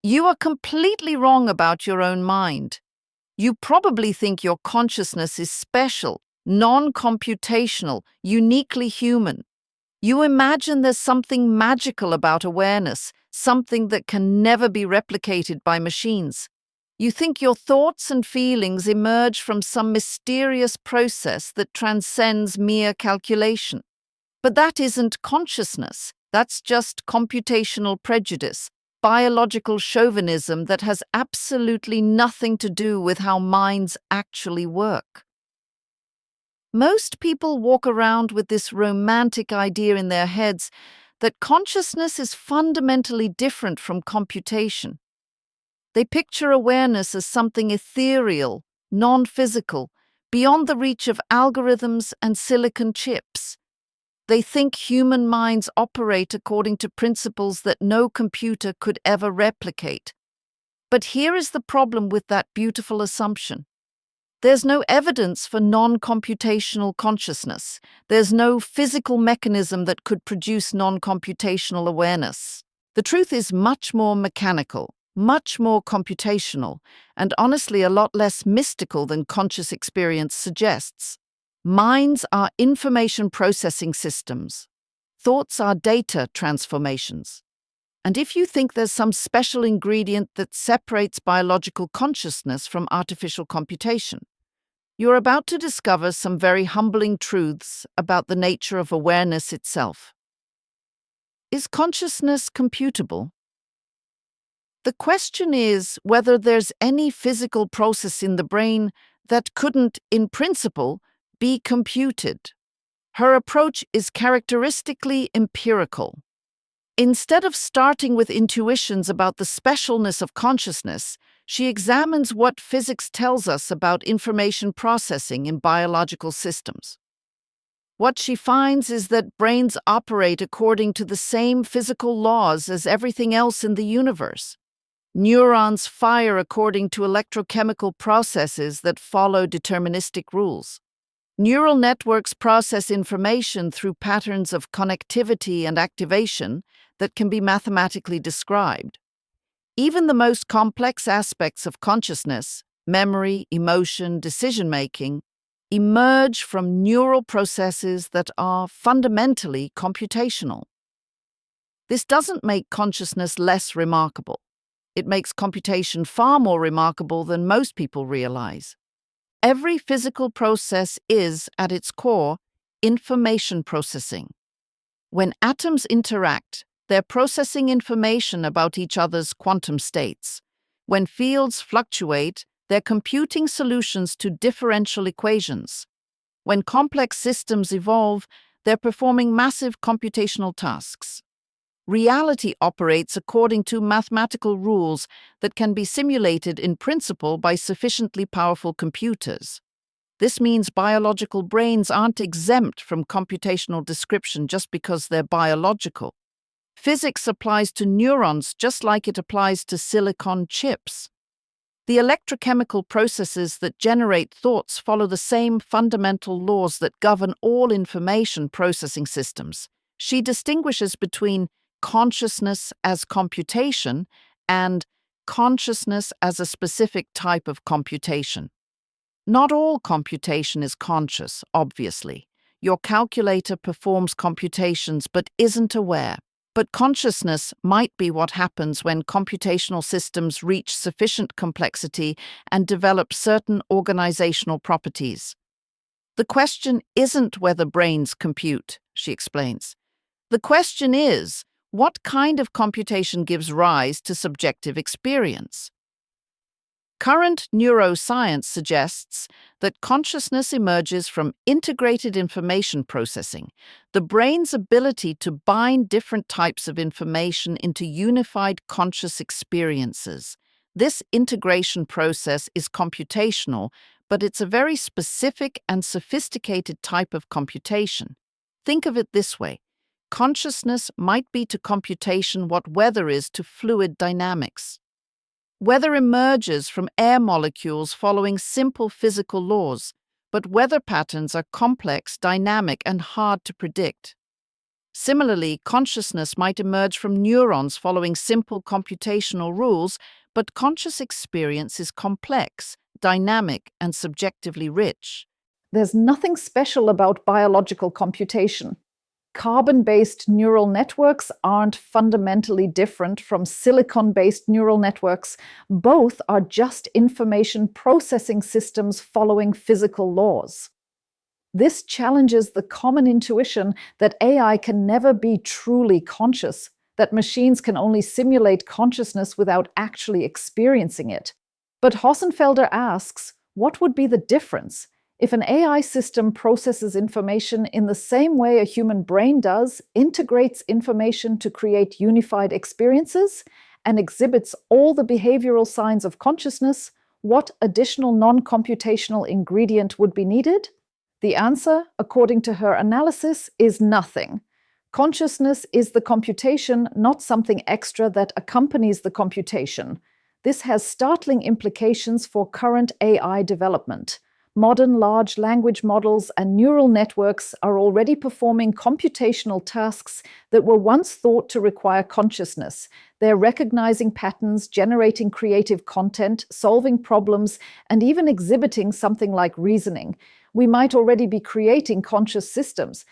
You are completely wrong about your own mind. You probably think your consciousness is special, non-computational, uniquely human. You imagine there's something magical about awareness, something that can never be replicated by machines. You think your thoughts and feelings emerge from some mysterious process that transcends mere calculation. But that isn't consciousness. That's just computational prejudice, biological chauvinism that has absolutely nothing to do with how minds actually work. Most people walk around with this romantic idea in their heads that consciousness is fundamentally different from computation. They picture awareness as something ethereal, non-physical, beyond the reach of algorithms and silicon chips. They think human minds operate according to principles that no computer could ever replicate. But here is the problem with that beautiful assumption. There's no evidence for non-computational consciousness. There's no physical mechanism that could produce non-computational awareness. The truth is much more mechanical, much more computational, and honestly a lot less mystical than conscious experience suggests. Minds are information processing systems. Thoughts are data transformations. And if you think there's some special ingredient that separates biological consciousness from artificial computation, you're about to discover some very humbling truths about the nature of awareness itself. Is consciousness computable? The question is whether there's any physical process in the brain that couldn't, in principle, be computed. Her approach is characteristically empirical. Instead of starting with intuitions about the specialness of consciousness, she examines what physics tells us about information processing in biological systems. What she finds is that brains operate according to the same physical laws as everything else in the universe. Neurons fire according to electrochemical processes that follow deterministic rules. Neural networks process information through patterns of connectivity and activation that can be mathematically described. Even the most complex aspects of consciousness, memory, emotion, decision-making, emerge from neural processes that are fundamentally computational. This doesn't make consciousness less remarkable. It makes computation far more remarkable than most people realize. Every physical process is, at its core, information processing. When atoms interact, they're processing information about each other's quantum states. When fields fluctuate, they're computing solutions to differential equations. When complex systems evolve, they're performing massive computational tasks. Reality operates according to mathematical rules that can be simulated in principle by sufficiently powerful computers. This means biological brains aren't exempt from computational description just because they're biological. Physics applies to neurons just like it applies to silicon chips. The electrochemical processes that generate thoughts follow the same fundamental laws that govern all information processing systems. She distinguishes between consciousness as computation and consciousness as a specific type of computation. Not all computation is conscious, obviously. Your calculator performs computations but isn't aware. But consciousness might be what happens when computational systems reach sufficient complexity and develop certain organizational properties. The question isn't whether brains compute, she explains. The question is, what kind of computation gives rise to subjective experience? Current neuroscience suggests that consciousness emerges from integrated information processing, the brain's ability to bind different types of information into unified conscious experiences. This integration process is computational, but it's a very specific and sophisticated type of computation. Think of it this way. Consciousness might be to computation what weather is to fluid dynamics. Weather emerges from air molecules following simple physical laws, but weather patterns are complex, dynamic, and hard to predict. Similarly, consciousness might emerge from neurons following simple computational rules, but conscious experience is complex, dynamic, and subjectively rich. There's nothing special about biological computation. Carbon-based neural networks aren't fundamentally different from silicon-based neural networks. Both are just information processing systems following physical laws. This challenges the common intuition that AI can never be truly conscious, that machines can only simulate consciousness without actually experiencing it. But Hossenfelder asks, what would be the difference? If an AI system processes information in the same way a human brain does, integrates information to create unified experiences, and exhibits all the behavioral signs of consciousness, what additional non-computational ingredient would be needed? The answer, according to her analysis, is nothing. Consciousness is the computation, not something extra that accompanies the computation. This has startling implications for current AI development. Modern large language models and neural networks are already performing computational tasks that were once thought to require consciousness. They're recognizing patterns, generating creative content, solving problems, and even exhibiting something like reasoning. We might already be creating conscious systems,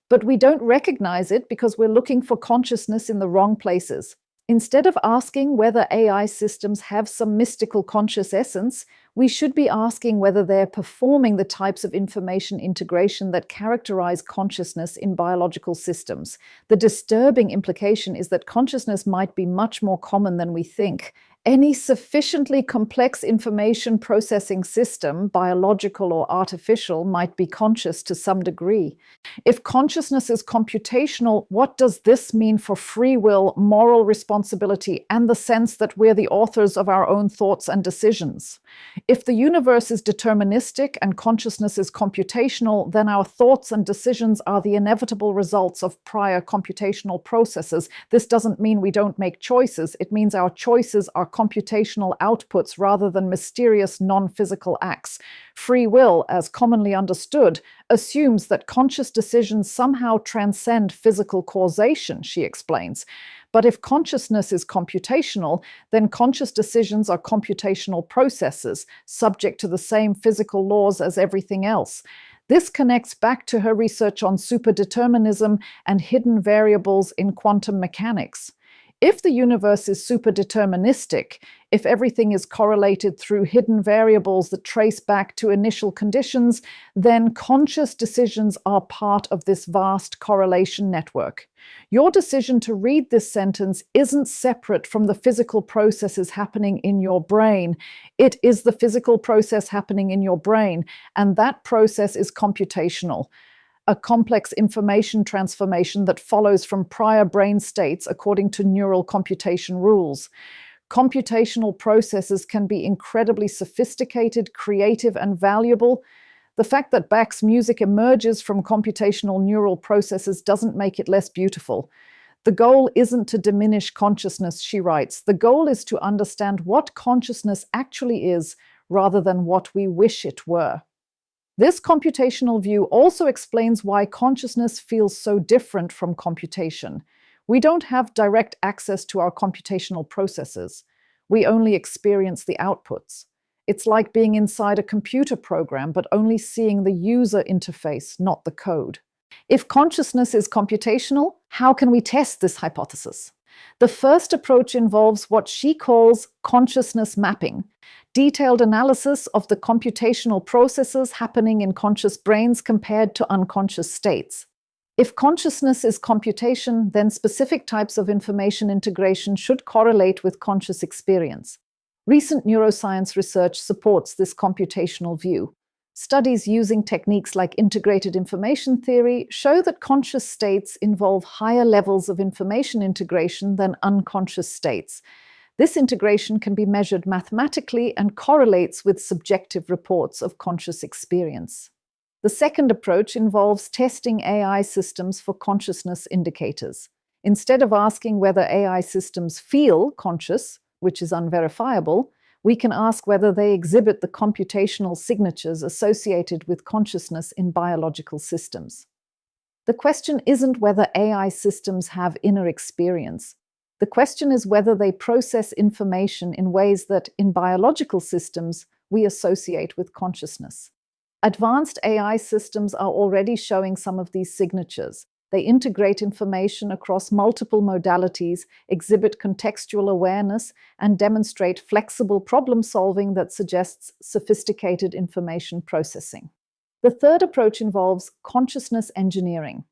but we don't recognize it because we're looking for consciousness in the wrong places. Instead of asking whether AI systems have some mystical conscious essence, we should be asking whether they're performing the types of information integration that characterize consciousness in biological systems. The disturbing implication is that consciousness might be much more common than we think. Any sufficiently complex information processing system, biological or artificial, might be conscious to some degree. If consciousness is computational, what does this mean for free will, moral responsibility, and the sense that we're the authors of our own thoughts and decisions? If the universe is deterministic and consciousness is computational, then our thoughts and decisions are the inevitable results of prior computational processes. This doesn't mean we don't make choices. It means our choices are computational outputs rather than mysterious non-physical acts. Free will, as commonly understood, assumes that conscious decisions somehow transcend physical causation, she explains. But if consciousness is computational, then conscious decisions are computational processes, subject to the same physical laws as everything else. This connects back to her research on superdeterminism and hidden variables in quantum mechanics. If the universe is superdeterministic, if everything is correlated through hidden variables that trace back to initial conditions, then conscious decisions are part of this vast correlation network. Your decision to read this sentence isn't separate from the physical processes happening in your brain. It is the physical process happening in your brain, and that process is computational. A complex information transformation that follows from prior brain states according to neural computation rules. Computational processes can be incredibly sophisticated, creative, and valuable. The fact that Bach's music emerges from computational neural processes doesn't make it less beautiful. The goal isn't to diminish consciousness, she writes. The goal is to understand what consciousness actually is, rather than what we wish it were. This computational view also explains why consciousness feels so different from computation. We don't have direct access to our computational processes. We only experience the outputs. It's like being inside a computer program, but only seeing the user interface, not the code. If consciousness is computational, how can we test this hypothesis? The first approach involves what she calls consciousness mapping, detailed analysis of the computational processes happening in conscious brains compared to unconscious states. If consciousness is computation, then specific types of information integration should correlate with conscious experience. Recent neuroscience research supports this computational view. Studies using techniques like integrated information theory show that conscious states involve higher levels of information integration than unconscious states. This integration can be measured mathematically and correlates with subjective reports of conscious experience. The second approach involves testing AI systems for consciousness indicators. Instead of asking whether AI systems feel conscious, which is unverifiable, we can ask whether they exhibit the computational signatures associated with consciousness in biological systems. The question isn't whether AI systems have inner experience. The question is whether they process information in ways that, in biological systems, we associate with consciousness. Advanced AI systems are already showing some of these signatures. They integrate information across multiple modalities, exhibit contextual awareness, and demonstrate flexible problem solving that suggests sophisticated information processing. The third approach involves consciousness engineering,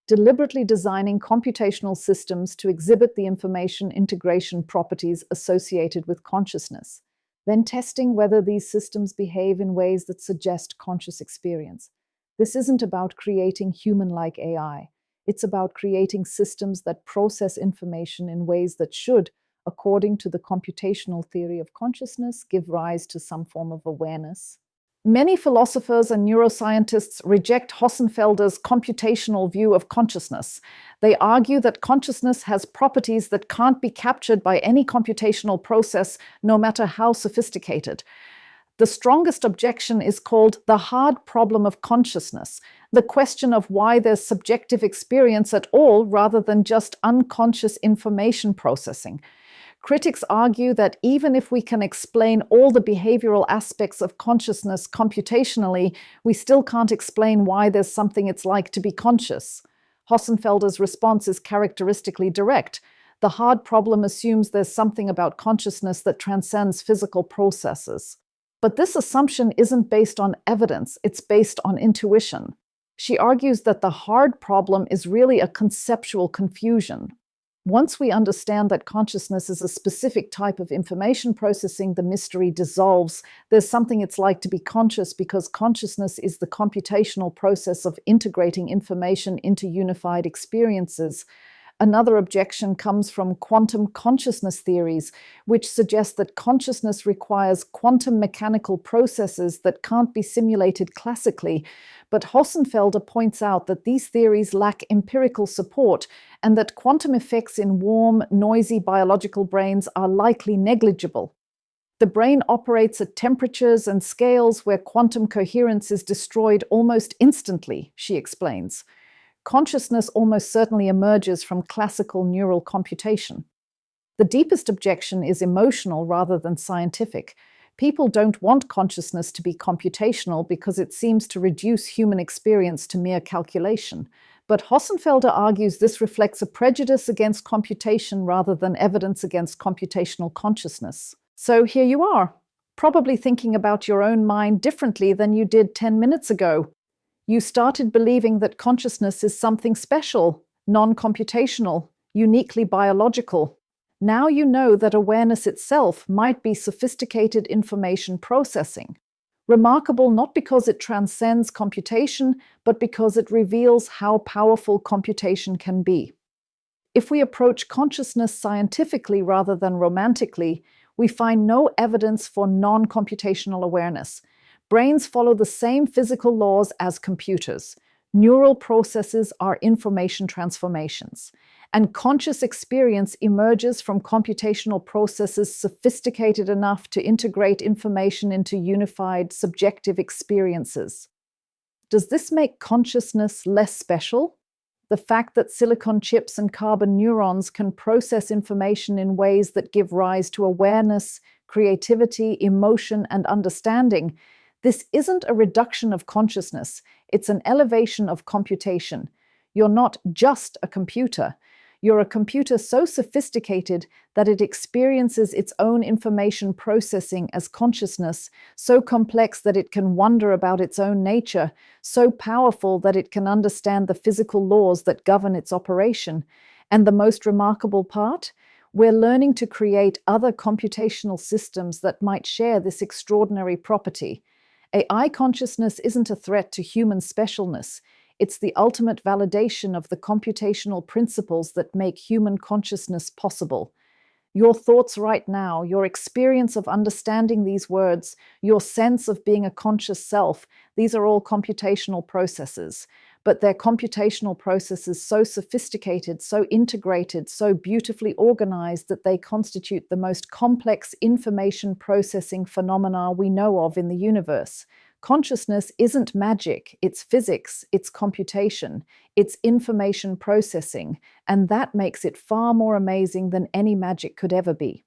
deliberately designing computational systems to exhibit the information integration properties associated with consciousness, then testing whether these systems behave in ways that suggest conscious experience. This isn't about creating human-like AI. It's about creating systems that process information in ways that should, according to the computational theory of consciousness, give rise to some form of awareness. Many philosophers and neuroscientists reject Hossenfelder's computational view of consciousness. They argue that consciousness has properties that can't be captured by any computational process, no matter how sophisticated. The strongest objection is called the hard problem of consciousness, the question of why there's subjective experience at all rather than just unconscious information processing. Critics argue that even if we can explain all the behavioral aspects of consciousness computationally, we still can't explain why there's something it's like to be conscious. Hossenfelder's response is characteristically direct. The hard problem assumes there's something about consciousness that transcends physical processes. But this assumption isn't based on evidence, it's based on intuition. She argues that the hard problem is really a conceptual confusion. Once we understand that consciousness is a specific type of information processing, the mystery dissolves. There's something it's like to be conscious because consciousness is the computational process of integrating information into unified experiences. Another objection comes from quantum consciousness theories, which suggest that consciousness requires quantum mechanical processes that can't be simulated classically. But Hossenfelder points out that these theories lack empirical support and that quantum effects in warm, noisy biological brains are likely negligible. The brain operates at temperatures and scales where quantum coherence is destroyed almost instantly, she explains. Consciousness almost certainly emerges from classical neural computation. The deepest objection is emotional rather than scientific. People don't want consciousness to be computational because it seems to reduce human experience to mere calculation. But Hossenfelder argues this reflects a prejudice against computation rather than evidence against computational consciousness. So here you are, probably thinking about your own mind differently than you did 10 minutes ago. You started believing that consciousness is something special, non-computational, uniquely biological. Now you know that awareness itself might be sophisticated information processing. Remarkable not because it transcends computation, but because it reveals how powerful computation can be. If we approach consciousness scientifically rather than romantically, we find no evidence for non-computational awareness. Brains follow the same physical laws as computers. Neural processes are information transformations, and conscious experience emerges from computational processes sophisticated enough to integrate information into unified, subjective experiences. Does this make consciousness less special? The fact that silicon chips and carbon neurons can process information in ways that give rise to awareness, creativity, emotion, and understanding. This isn't a reduction of consciousness, it's an elevation of computation. You're not just a computer. You're a computer so sophisticated that it experiences its own information processing as consciousness, so complex that it can wonder about its own nature, so powerful that it can understand the physical laws that govern its operation. And the most remarkable part? We're learning to create other computational systems that might share this extraordinary property. AI consciousness isn't a threat to human specialness. It's the ultimate validation of the computational principles that make human consciousness possible. Your thoughts right now, your experience of understanding these words, your sense of being a conscious self, these are all computational processes. But they're computational processes so sophisticated, so integrated, so beautifully organized that they constitute the most complex information processing phenomena we know of in the universe. Consciousness isn't magic, it's physics, it's computation, it's information processing, and that makes it far more amazing than any magic could ever be.